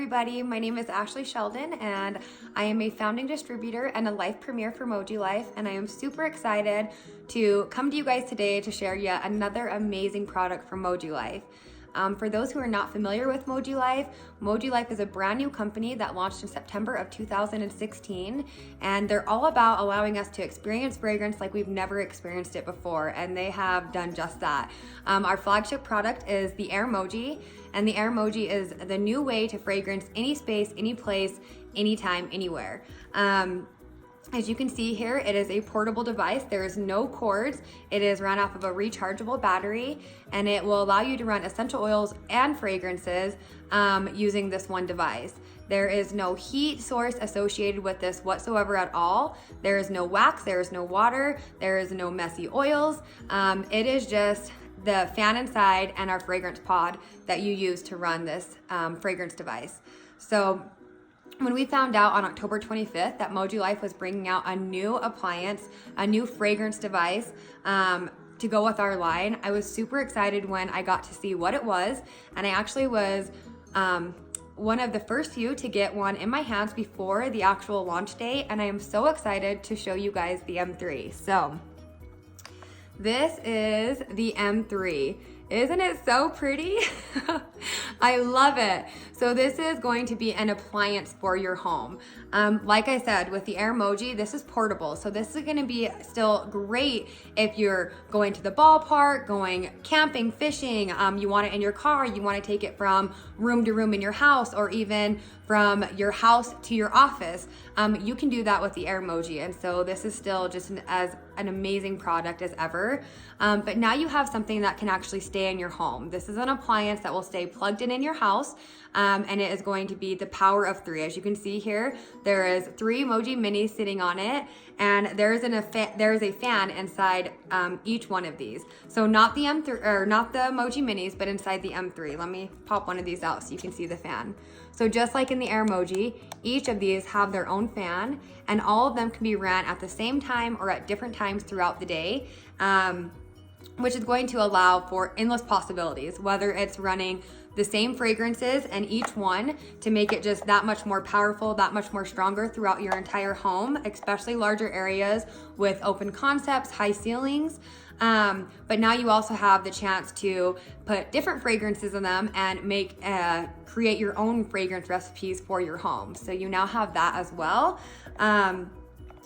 everybody, my name is Ashley Sheldon and I am a founding distributor and a life premier for MojiLife, and I am super excited to come to you guys today to share yet another amazing product from MojiLife. For those who are not familiar with MojiLife is a brand new company that launched in September of 2016, and they're all about allowing us to experience fragrance like we've never experienced it before, and they have done just that. Our flagship product is the Air Moji, and the Air Moji is the new way to fragrance any space, any place, anytime, anywhere. As you can see here, it is a portable device. There is no cords. It is run off of a rechargeable battery, and it will allow you to run essential oils and fragrances using this one device. There is no heat source associated with this whatsoever at all. There is no wax, there is no water, there is no messy oils. It is just the fan inside and our fragrance pod that you use to run this fragrance device. So when we found out on October 25th that MojiLife was bringing out a new appliance, a new fragrance device to go with our line, I was super excited when I got to see what it was, and I actually was one of the first few to get one in my hands before the actual launch date, and I am so excited to show you guys the M3. So this is the M3. Isn't it so pretty? I love it. So this is going to be an appliance for your home. Like I said, with the Air Moji, this is portable. So this is gonna be still great if you're going to the ballpark, going camping, fishing, you want it in your car, you wanna take it from room to room in your house, or even from your house to your office. You can do that with the Air Moji. And so this is still just as an amazing product as ever. But now you have something that can actually stay in your home. This is an appliance that will stay plugged in your house, and it is going to be the power of 3. As you can see here, there is 3 Moji Minis sitting on it, and there is a fan inside each one of these. So not the M3 or not the Moji Minis, but inside the M3. Let me pop one of these out so you can see the fan. So just like in the Air Moji, each of these have their own fan, and all of them can be ran at the same time or at different times throughout the day, which is going to allow for endless possibilities, whether it's running the same fragrances and each one to make it just that much more powerful, that much more stronger throughout your entire home, especially larger areas with open concepts, high ceilings. But now you also have the chance to put different fragrances in them and create your own fragrance recipes for your home. So you now have that as well.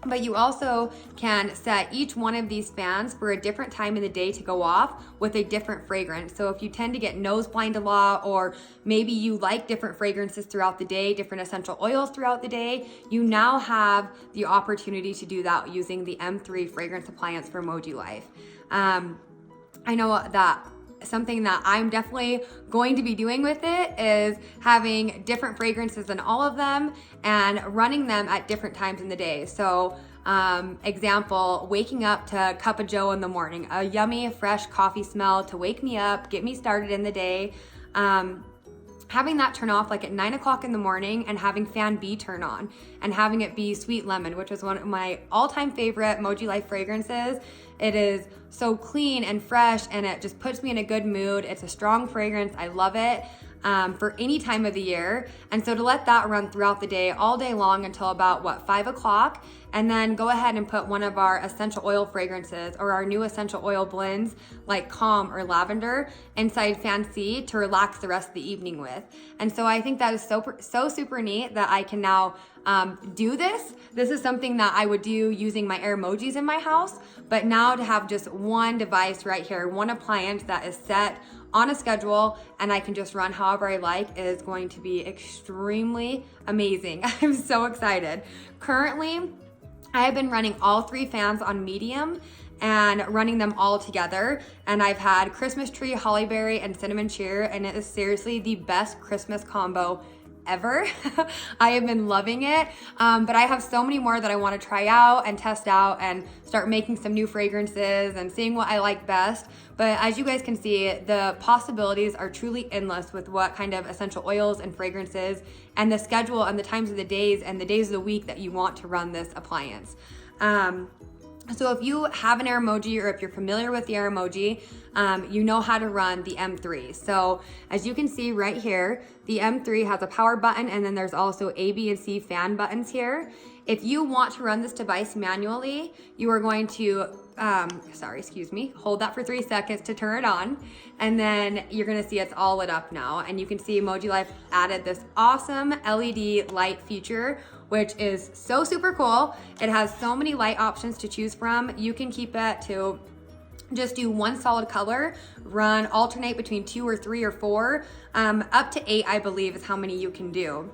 But you also can set each one of these fans for a different time in the day to go off with a different fragrance. So if you tend to get nose blind a lot, or maybe you like different fragrances throughout the day, different essential oils throughout the day, you now have the opportunity to do that using the M3 fragrance appliance for MojiLife. I know that something that I'm definitely going to be doing with it is having different fragrances in all of them and running them at different times in the day. So example, waking up to a cup of joe in the morning, a yummy fresh coffee smell to wake me up, get me started in the day. Having that turn off like at 9 o'clock in the morning, and having fan B turn on, and having it be sweet lemon, which is one of my all-time favorite MojiLife fragrances. It is so clean and fresh, and it just puts me in a good mood. It's a strong fragrance. I love it for any time of the year. And so to let that run throughout the day, all day long until about 5 o'clock, and then go ahead and put one of our essential oil fragrances or our new essential oil blends like Calm or Lavender inside Fan C to relax the rest of the evening with. And so I think that is so super neat that I can now do this. This is something that I would do using my Air Mojis in my house, but now to have just one device right here, one appliance that is set on a schedule and I can just run however I like, is going to be extremely amazing. I'm so excited. Currently, I have been running all 3 fans on medium and running them all together. And I've had Christmas tree, hollyberry, and cinnamon cheer, and it is seriously the best Christmas combo ever. I have been loving it, but I have so many more that I want to try out and test out and start making some new fragrances and seeing what I like best. But as you guys can see, the possibilities are truly endless with what kind of essential oils and fragrances and the schedule and the times of the days and the days of the week that you want to run this appliance. So if you have an air emoji or if you're familiar with the air emoji, you know how to run the M3. So as you can see right here, the M3 has a power button, and then there's also A, B, and C fan buttons here. If you want to run this device manually, you are going to, hold that for 3 seconds to turn it on. And then you're gonna see it's all lit up now. And you can see MojiLife added this awesome LED light feature, which is so super cool. It has so many light options to choose from. You can keep it to just do one solid color, alternate between 2 or 3 or 4, up to 8, I believe, is how many you can do.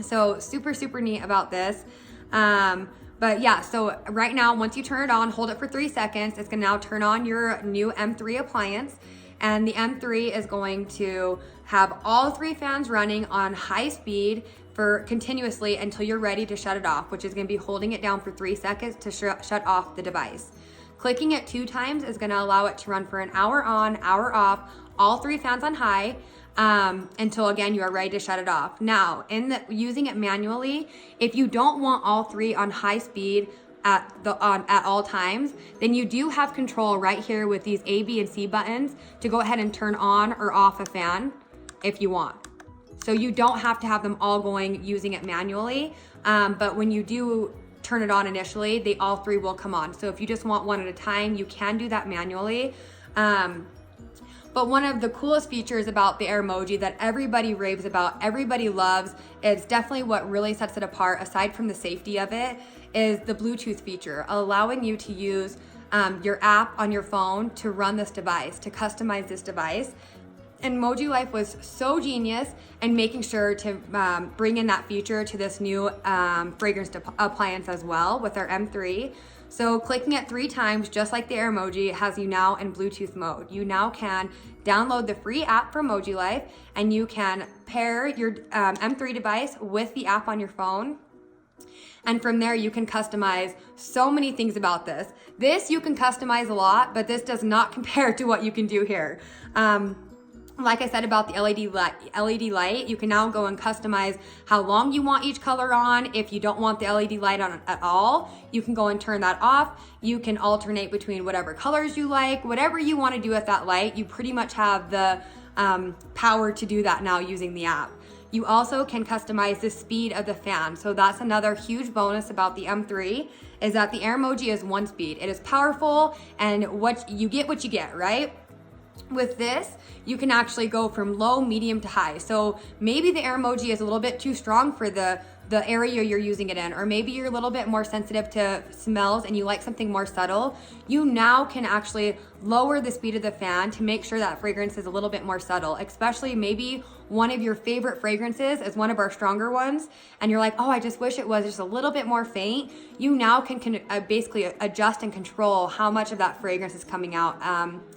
So super, super neat about this. But yeah, so right now, once you turn it on, hold it for 3 seconds. It's gonna now turn on your new M3 appliance. And the M3 is going to have all 3 fans running on high speed for continuously until you're ready to shut it off, which is gonna be holding it down for 3 seconds to shut off the device. Clicking it 2 times is gonna allow it to run for an hour on, hour off, all 3 fans on high, until again you are ready to shut it off. Now, using it manually, if you don't want all 3 on high speed at all times, then you do have control right here with these A, B, and C buttons to go ahead and turn on or off a fan if you want. So you don't have to have them all going using it manually, but when you do turn it on initially, all 3 will come on. So if you just want one at a time, you can do that manually. But one of the coolest features about the Airmoji that everybody raves about, everybody loves, it's definitely what really sets it apart, aside from the safety of it, is the Bluetooth feature, allowing you to use your app on your phone to run this device, to customize this device. And MojiLife was so genius in making sure to bring in that feature to this new fragrance appliance as well with our M3. So clicking it 3 times, just like the Airmoji, has you now in Bluetooth mode. You now can download the free app from MojiLife, and you can pair your M3 device with the app on your phone. And from there, you can customize so many things about this. This you can customize a lot, but this does not compare to what you can do here. Like I said about the LED light, you can now go and customize how long you want each color on. If you don't want the LED light on at all, you can go and turn that off. You can alternate between whatever colors you like, whatever you want to do with that light. You pretty much have the power to do that now using the app. You also can customize the speed of the fan. So that's another huge bonus about the M3, is that the Airmoji is 1 speed. It is powerful, and what you get, right? With this, you can actually go from low, medium to high. So maybe the Airmoji is a little bit too strong for the area you're using it in, or maybe you're a little bit more sensitive to smells and you like something more subtle. You now can actually lower the speed of the fan to make sure that fragrance is a little bit more subtle, especially maybe one of your favorite fragrances is one of our stronger ones, and you're like, oh, I just wish it was just a little bit more faint. You now can basically adjust and control how much of that fragrance is coming out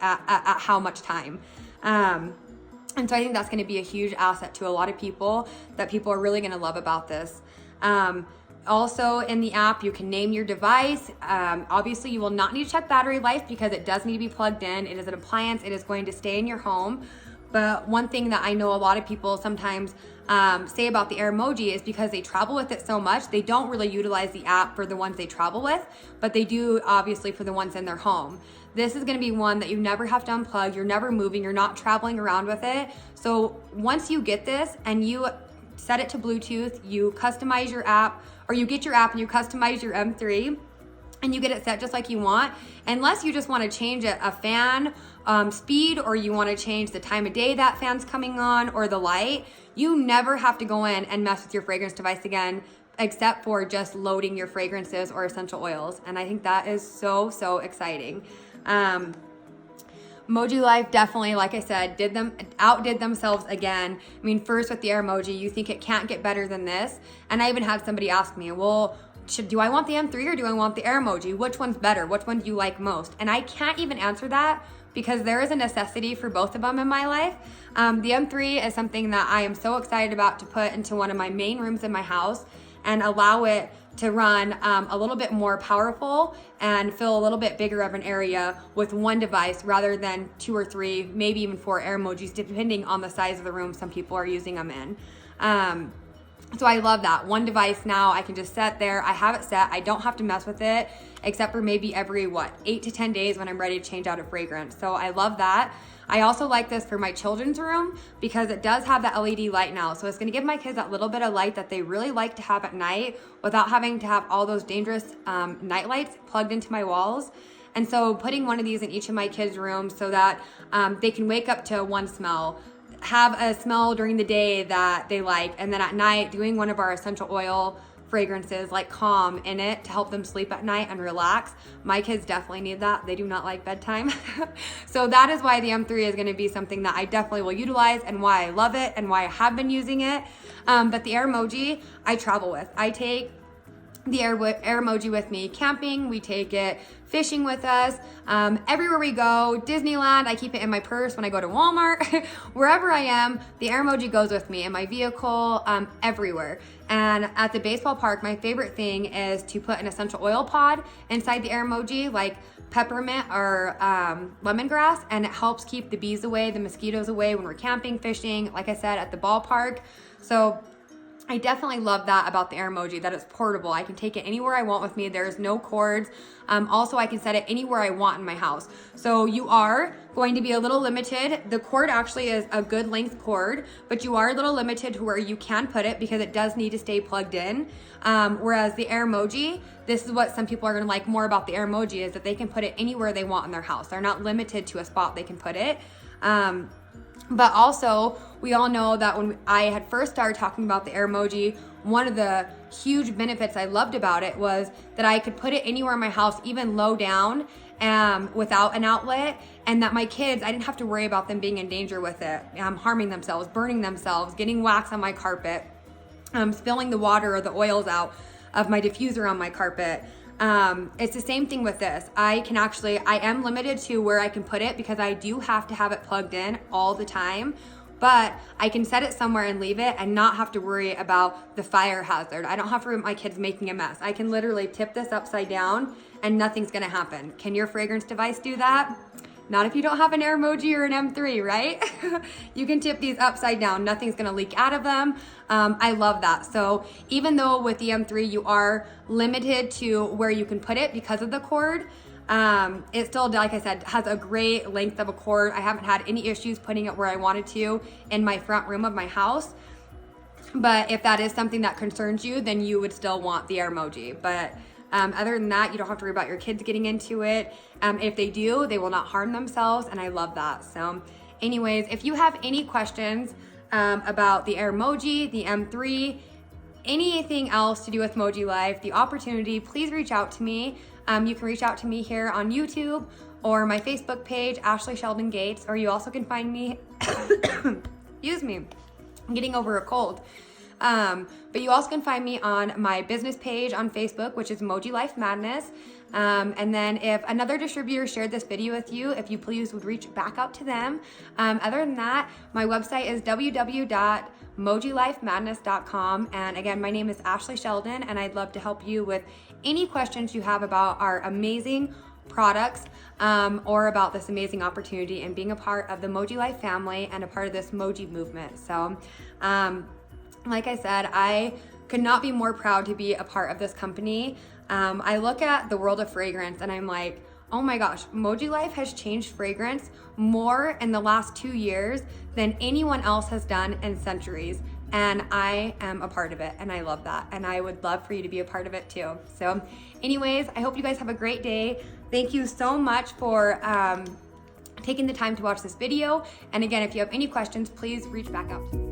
at how much time. And so I think that's going to be a huge asset to a lot of people that people are really going to love about this. Also in the app, you can name your device. Obviously, you will not need to check battery life because it does need to be plugged in. It is an appliance. It is going to stay in your home. But one thing that I know a lot of people sometimes say about the Airmoji is because they travel with it so much, they don't really utilize the app for the ones they travel with, but they do obviously for the ones in their home. This is going to be one that you never have to unplug. You're never moving. You're not traveling around with it. So once you get this and you set it to Bluetooth, you customize your app, or you get your app and you customize your M3, and you get it set just like you want. Unless you just want to change a fan speed, or you want to change the time of day that fan's coming on, or the light, you never have to go in and mess with your fragrance device again, except for just loading your fragrances or essential oils. And I think that is so, so exciting. MojiLife definitely, like I said, outdid themselves again. I mean, first with the Airmoji, you think it can't get better than this. And I even had somebody ask me, well, do I want the M3 or do I want the Airmoji? Which one's better? Which one do you like most? And I can't even answer that because there is a necessity for both of them in my life. The M3 is something that I am so excited about to put into one of my main rooms in my house and allow it to run a little bit more powerful and fill a little bit bigger of an area with one device rather than 2 or 3, maybe even 4 Airmojis, depending on the size of the room some people are using them in. So I love that. One device now, I can just set there. I have it set. I don't have to mess with it except for maybe every 8 to 10 days when I'm ready to change out a fragrance. So I love that. I also like this for my children's room because it does have the LED light now. So it's gonna give my kids that little bit of light that they really like to have at night without having to have all those dangerous night lights plugged into my walls. And so putting one of these in each of my kids' rooms so that they can wake up to one smell, have a smell during the day that they like, and then at night doing one of our essential oil fragrances like Calm in it to help them sleep at night and relax. My kids definitely need that. They do not like bedtime. So that is why the M3 is going to be something that I definitely will utilize and why I love it and why I have been using it. But the Air Moji I travel with. I take the Air Moji with me camping. We take it fishing with us. Everywhere we go, Disneyland, I keep it in my purse when I go to Walmart. Wherever I am, the Air Moji goes with me in my vehicle, everywhere. And at the baseball park, my favorite thing is to put an essential oil pod inside the Air Moji, like peppermint or lemongrass, and it helps keep the bees away, the mosquitoes away when we're camping, fishing, like I said, at the ballpark. So I definitely love that about the Air Moji, that it's portable. I can take it anywhere I want with me. There's no cords. Also, I can set it anywhere I want in my house. So you are going to be a little limited. The cord actually is a good length cord, but you are a little limited to where you can put it because it does need to stay plugged in. Whereas the Air Moji, this is what some people are gonna like more about the Air Moji, is that they can put it anywhere they want in their house. They're not limited to a spot they can put it. But also, we all know that when I had first started talking about the Air Moji, one of the huge benefits I loved about it was that I could put it anywhere in my house, even low down, without an outlet, and that my kids, I didn't have to worry about them being in danger with it, harming themselves, burning themselves, getting wax on my carpet, spilling the water or the oils out of my diffuser on my carpet. It's the same thing with this. I am limited to where I can put it because I do have to have it plugged in all the time, but I can set it somewhere and leave it and not have to worry about the fire hazard. I don't have to worry about my kids making a mess. I can literally tip this upside down and nothing's gonna happen. Can your fragrance device do that? Not if you don't have an Air Moji or an M3, right? You can tip these upside down. Nothing's gonna leak out of them. I love that. So even though with the M3 you are limited to where you can put it because of the cord, it still, like I said, has a great length of a cord. I haven't had any issues putting it where I wanted to in my front room of my house. But if that is something that concerns you, then you would still want the Air Moji. But other than that, you don't have to worry about your kids getting into it. If they do, they will not harm themselves, and I love that. So anyways, if you have any questions about the Air Moji, the M3, anything else to do with MojiLife, the opportunity, please reach out to me. You can reach out to me here on YouTube or my Facebook page, Ashley Sheldon-Gates, or you also can find me, excuse me, I'm getting over a cold. But you also can find me on my business page on Facebook, which is MojiLife Madness. And then if another distributor shared this video with you, if you please would reach back out to them. Other than that, my website is www.MojiLifeMadness.com. And again, my name is Ashley Sheldon, and I'd love to help you with any questions you have about our amazing products or about this amazing opportunity and being a part of the MojiLife family and a part of this Moji movement. So, like I said, I could not be more proud to be a part of this company. I look at the world of fragrance and I'm like, oh my gosh, MojiLife has changed fragrance more in the last 2 years than anyone else has done in centuries. And I am a part of it, and I love that. And I would love for you to be a part of it too. So anyways, I hope you guys have a great day. Thank you so much for taking the time to watch this video. And again, if you have any questions, please reach back out to me.